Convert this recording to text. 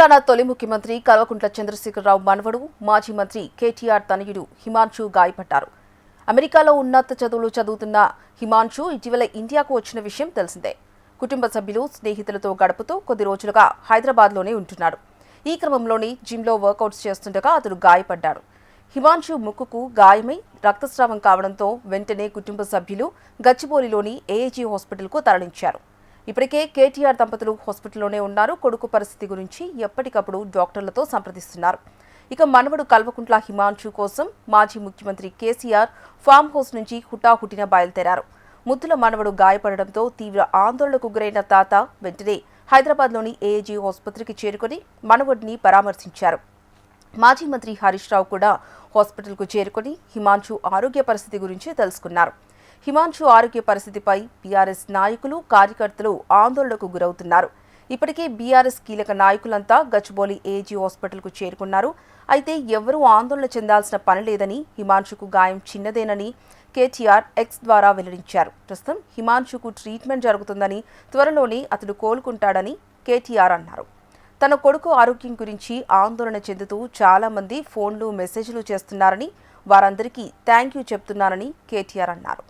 తెలంగాణ తొలి ముఖ్యమంత్రి కల్వకుంట్ల చంద్రశేఖరరావు మనవడు మాజీ మంత్రి కేటీఆర్ తనయుడు హిమాన్షు గాయపడ్డారు. అమెరికాలో ఉన్నత చదువులు చదువుతున్న హిమాన్షు ఇటీవల ఇండియాకు వచ్చిన విషయం తెలిసిందే. కుటుంబ సభ్యులు, స్నేహితులతో గడుపుతూ కొద్ది రోజులుగా హైదరాబాద్లోనే ఉంటున్నాడు. ఈ క్రమంలోనే జిమ్లో వర్కౌట్స్ చేస్తుండగా అతడు గాయపడ్డాడు. హిమాన్షు ముక్కుకు గాయమై రక్తస్రావం కావడంతో వెంటనే కుటుంబ సభ్యులు గచ్చిబౌలిలోని ఏఏజీ హాస్పిటల్కు తరలించారు. ఇప్పటికే కేటీఆర్ దంపతులు హాస్పిటల్లోనే ఉన్నారు. కొడుకు పరిస్థితి గురించి ఎప్పటికప్పుడు డాక్టర్లతో సంప్రదిస్తున్నారు. ఇక మనవడు కల్వకుంట్ల హిమాన్షు కోసం మాజీ ముఖ్యమంత్రి కేసీఆర్ ఫామ్ హౌస్ నుంచి హుటాహుటిన బయలుదేరారు. ముద్దుల మనవడు గాయపడడంతో తీవ్ర ఆందోళనకు గురైన తాత వెంటనే హైదరాబాద్లోని ఏఏజీ ఆసుపత్రికి చేరుకుని మనవడిని పరామర్శించారు. మాజీ మంత్రి హరీష్ రావు కూడా హాస్పిటల్కు చేరుకుని హిమాన్షు ఆరోగ్య పరిస్థితి గురించి తెలుసుకున్నారు. హిమాన్షు ఆరోగ్య పరిస్థితిపై బీఆర్ఎస్ నాయకులు, కార్యకర్తలు ఆందోళనకు గురవుతున్నారు. ఇప్పటికే బీఆర్ఎస్ కీలక నాయకులంతా గచ్చిబౌలి ఏజీ హాస్పిటల్కు చేరుకున్నారు. అయితే ఎవరూ ఆందోళన చెందాల్సిన పని లేదని, హిమాన్షుకు గాయం చిన్నదేనని కేటీఆర్ ఎక్స్ ద్వారా వెల్లడించారు. ప్రస్తుతం హిమాన్షుకు ట్రీట్మెంట్ జరుగుతుందని, త్వరలోనే అతడు కోలుకుంటాడని కేటీఆర్ అన్నారు. తన కొడుకు ఆరోగ్యం గురించి ఆందోళన చెందుతూ చాలా మంది ఫోన్లు, మెసేజ్లు చేస్తున్నారని, వారందరికీ థ్యాంక్ యూ చెప్తున్నానని కేటీఆర్ అన్నారు.